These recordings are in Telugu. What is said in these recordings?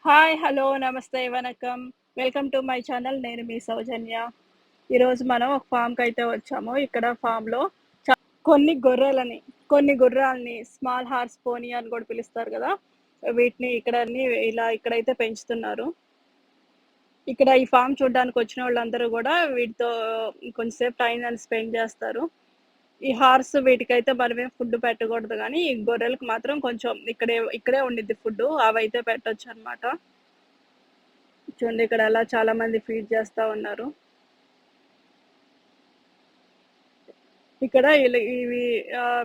హాయ్, హలో, నమస్తే, vanakkam. Welcome to my channel. నేను మీ సౌజన్య. ఈరోజు మనం ఒక ఫామ్‌కైతే వచ్చాము. ఇక్కడ ఫామ్‌లో కొన్ని గొర్రెలని, కొన్ని గుర్రాల్ని స్మాల్ హార్స్ పోనీ అని కూడా పిలుస్తారు గదా! వీటిని ఇక్కడైతే పెంచుతున్నారు. ఇక్కడ ఈ ఫామ్ చూడ్డానికొచ్చినోళ్ళందరూ గూడా వీటితో కొంచెంసేపు టైం స్పెండ్ జేస్తారు. ఈ హార్స్ వీటికైతే మనమేం ఫుడ్ పెట్టకూడదు గానీ, ఈ గొర్రెలకు మాత్రం కొంచెం ఇక్కడే ఉండిద్ది ఫుడ్డు. అవైతే పెట్టొచ్చనమాట. చూడండి ఇక్కడ ఎలా చాలా మంది ఫీడ్ చేస్తా ఉన్నారు. ఇక్కడ ఇవి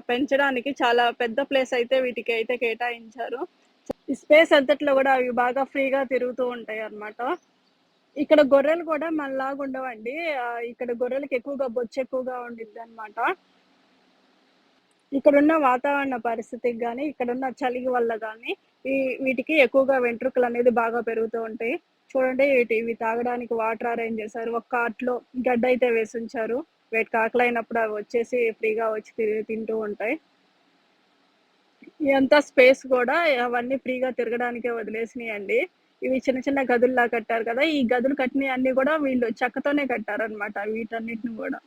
పెంచడానికి చాలా పెద్ద ప్లేస్ అయితే వీటికైతే కేటాయించారు. ఈ స్పేస్ అంతట్లో గూడా అవి బాగా ఫ్రీగా తిరుగుతూ ఉంటాయన్నమాట. ఇక్కడ గొర్రెలు కూడా మనలాగా ఉండవండి. ఇక్కడ గొర్రెలకి ఎక్కువగా బొచ్చెక్కువగా ఉండిద్దనమాట. ఇక్కడున్న వాతావరణ పరిస్థితికి గాని, ఇక్కడున్న చలి వల్ల గాని, వీటికి ఎక్కువగా వెంట్రుకలనేది బాగా పెరుగుతూ ఉంటాయి. చూడండి ఇవి తాగడానికి వాటర్ అరేంజ్ చేశారు. ఒక కార్ట్‌లో గడ్డయితే వేసుంచారు. వీటికి ఆకలైనప్పుడు అవి వచ్చేసి ఫ్రీగా వచ్చి తింటూ ఉంటాయి. ఇదంతా స్పేస్ గూడా అవన్నీ ఫ్రీగా తిరగడానికే వదిలేసినియండి. ఇవి చిన్న చిన్న గదుల్లా కట్టారు కదా! ఈ గదులు కట్టినయన్నీ గూడా వీళ్ళు చెక్కతోనే కట్టారనమాట వీటన్నిటిని గూడా.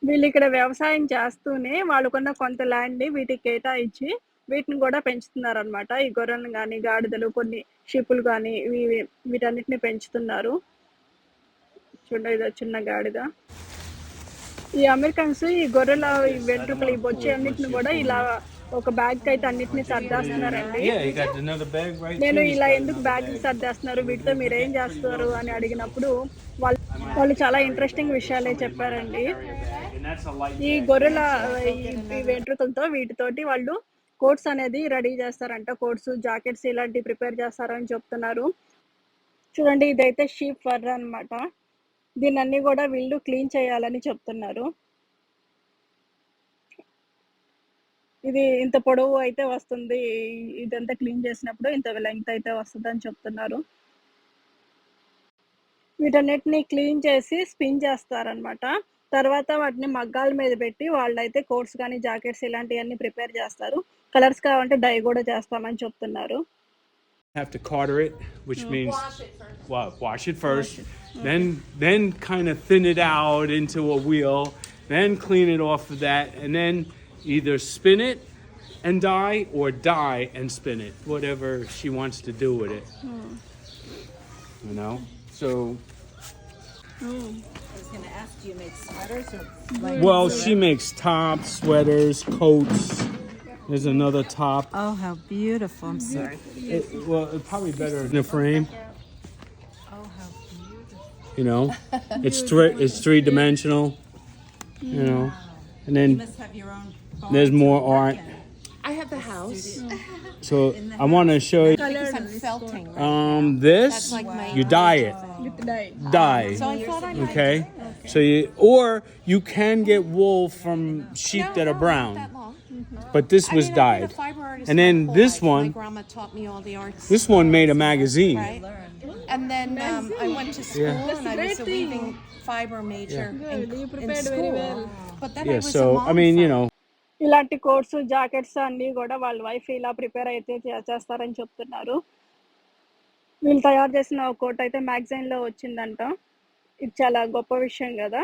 వీళ్ళిక్కడ వ్యవసాయం చేస్తూనే వాళ్ళకున్న కొంత ల్యాండ్‌ని వీటికి కేటాయించి, వీటిని గూడా పెంచుతున్నారనమాట. ఈ గొర్రెలను గానీ, గాడిదలు, కొన్ని షీపులు గానీ, వీటన్నిటిని పెంచుతున్నారు. చూడండి ఇదో చిన్న గాడిద. ఈ అమెరికన్స్ ఈ గొర్రెల ఈ వెంట్రుకలు, ఈ బొచ్చె అన్నిటిని గూడా ఇలా ఒక బ్యాగ్‌కైతే అన్నిటిని సర్దేస్తున్నారండి. నేను ఇలా ఎందుకు బ్యాగ్‌కి సర్దేస్తున్నారు? వీటితో మీరేం జేస్తారు అని అడిగినప్పుడు వాళ్ళు వాళ్ళు చాలా ఇంట్రెస్టింగ్ విషయాలే చెప్పారండి. ఈ గొర్రెల ఈ వెంట్రుకలతో వీటితోటి వాళ్ళు కోట్స్ అనేది రెడీ చేస్తారంట. కోట్స్, జాకెట్స్ ఇలాంటివి ప్రిపేర్ చేస్తారని చెప్తున్నారు. చూడండి ఇదైతే షీప్ ఫర్ అనమాట. దీన్నన్నీ గూడా వీళ్ళు క్లీన్ చేయాలని చెప్తున్నారు. ఇది ఇంత పొడవు అయితే వస్తుంది. ఇదంతా క్లీన్ చేసినప్పుడు ఇంత లెంగ్త్ అయితే వస్తదని చెప్తున్నారు. వీటన్నిటిని క్లీన్ చేసి స్పిన్ చేస్తారనమాట. తర్వాత వాటిని మగ్గాల మీద పెట్టి వాళ్ళైతే కోట్స్ గానీ, జాకెట్స్ ఇలాంటియన్నీ ప్రిపేర్ చేస్తారు. కలర్స్ కావాలంటే డై గూడా చేస్తామని చెప్తున్నారు. Have to cauter it, which means wash it first, then kind of thin it out into a wheel, then clean it off of that, and then either spin it and dye or dye and spin it, whatever she wants to do with it. You know, so. I was going to ask, do you make sweaters or Well, she makes tops, sweaters, coats. There's another top. Oh, how beautiful. I'm sorry. It's probably better in a frame. Oh, how beautiful. You know, it's three-dimensional. You know, and You then must have your own there's more art. I have the house. So I want to show you. Because I'm felting. Right? This That's like my you dye it, With dye. dye. So I thought I might. Okay, so you can get wool from sheep that are brown, That long. but this I was mean, I've been dyed. a fiber artist And then my whole this life. one, My grandma taught me all the arts. this one made a magazine. Right. And then I went to school and I was a weaving fiber major in school. But then I Yeah. was So a mom I mean, you farm. know. ఇలాంటి కోట్స్, జాకెట్స్ అన్నీ గూడా వాళ్ళ వైఫ్ ఇలా ప్రిపేర్ అయితే చేస్తారని చెప్తున్నారు. వీళ్ళు తయారు చేసిన ఒక కోట్ అయితే మ్యాగజైన్‌లో వచ్చిందంట. ఇది చాలా గొప్ప విషయం గదా!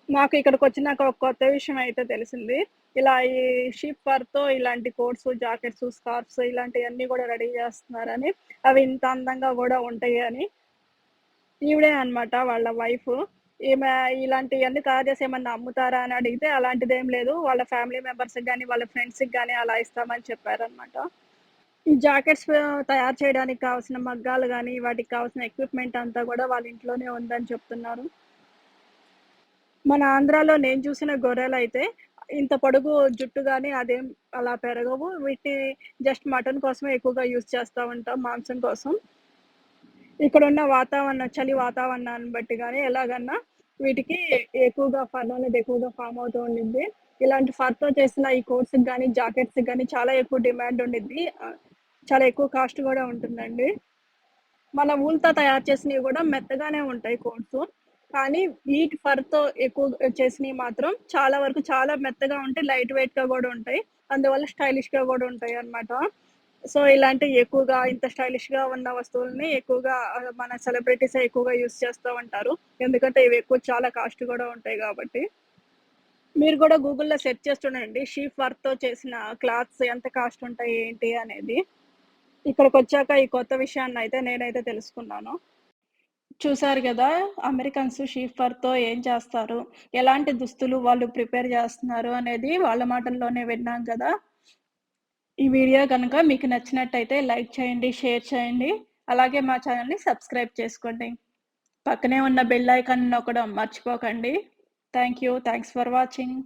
నాకు ఇక్కడికొచ్చినాక ఒక కొత్త విషయం అయితే తెలిసింది. ఇలా ఈ షీప్ ఫర్‌తో ఇలాంటి కోట్స్, జాకెట్స్, స్కార్ఫ్స్ ఇలాంటియన్నీ గూడా రెడీ చేస్తున్నారని, అవి ఇంత అందంగా గూడా ఉంటాయి అని. ఈవిడే అనమాట వాళ్ళ వైఫ్. ఈమె ఇలాంటియన్నీ తయారు చేసి ఏమన్నా అమ్ముతారా అని అడిగితే, అలాంటిదేం లేదు. వాళ్ళ ఫ్యామిలీ మెంబర్స్‌కి గానీ, వాళ్ళ ఫ్రెండ్స్‌కి గానీ అలా ఇస్తామని చెప్పారనమాట. ఈ జాకెట్స్ తయారు చేయడానికి కావాల్సిన మగ్గాలు గానీ, వాటికి కావాల్సిన ఎక్విప్‌మెంట్ అంతా గూడా వాళ్ళ ఇంట్లోనే ఉందని చెప్తున్నారు. మన ఆంధ్రాలో నేను చూసిన గొర్రెలైతే ఇంత పొడుగు జుట్టు గానీ అదేం అలా పెరగవు. వీటిని జస్ట్ మటన్ కోసమే ఎక్కువగా యూజ్ చేస్తా ఉంటాం, మాంసం కోసం. ఇక్కడున్న చలి వాతావరణాన్ని బట్టి గానీ ఎలాగన్నా వీటికి ఎక్కువగా ఫర్ అనేది ఎక్కువగా ఫార్మ్ అవుతూ ఉండిద్ది. ఇలాంటి ఫర్‌తో చేసిన ఈ కోట్స్‌కి గానీ, జాకెట్స్‌కి గానీ చాలా ఎక్కువ డిమాండ్ ఉండిద్ది. చాలా ఎక్కువ కాస్ట్ గూడా ఉంటుందండి. మన వూల్‌తో తయారు చేసినవి గూడా మెత్తగానే ఉంటాయి కోట్స్. కానీ వీట్ ఫర్‌తో ఎక్కువ చేసినవి మాత్రం చాలా వరకు చాలా మెత్తగా ఉంటాయి. లైట్ వెయిట్‌గా గూడా ఉంటాయి. అందువల్ల స్టైలిష్‌గా గూడా ఉంటాయన్నమాట. సో, ఇలాంటి ఎక్కువగా ఇంత స్టైలిష్‌గా ఉన్న వస్తువుల్ని ఎక్కువగా మన సెలబ్రిటీసే ఎక్కువగా యూజ్ చేస్తూ ఉంటారు. ఎందుకంటే ఇవి ఎక్కువ చాలా కాస్ట్ గూడా ఉంటాయి గాబట్టి. మీరు గూడా గూగుల్‌లో సెర్చ్ చేసి చూడండి. షీప్ వర్క్‌తో చేసిన క్లాత్స్ ఎంత కాస్ట్ ఉంటాయి ఏంటి అనేది. ఇక్కడికొచ్చాక ఈ కొత్త విషయాన్నయితే నేనైతే తెలుసుకున్నాను. చూసారు గదా! అమెరికన్స్ షీప్ ఫర్‌తో ఏం చేస్తారు? ఎలాంటి దుస్తులు వాళ్ళు ప్రిపేర్ జేస్తున్నారు అనేది వాళ్ళ మాటల్లోనే విన్నాం గదా! ఈ వీడియో గనుక మీకు నచ్చినట్టయితే లైక్ చేయండి, షేర్ చేయండి. అలాగే మా ఛానెల్‌ని సబ్స్క్రైబ్ చేసుకోండి. పక్కనే ఉన్న బెల్ ఐకాన్ నొక్కడం మర్చిపోకండి. Thank you. Thanks for watching.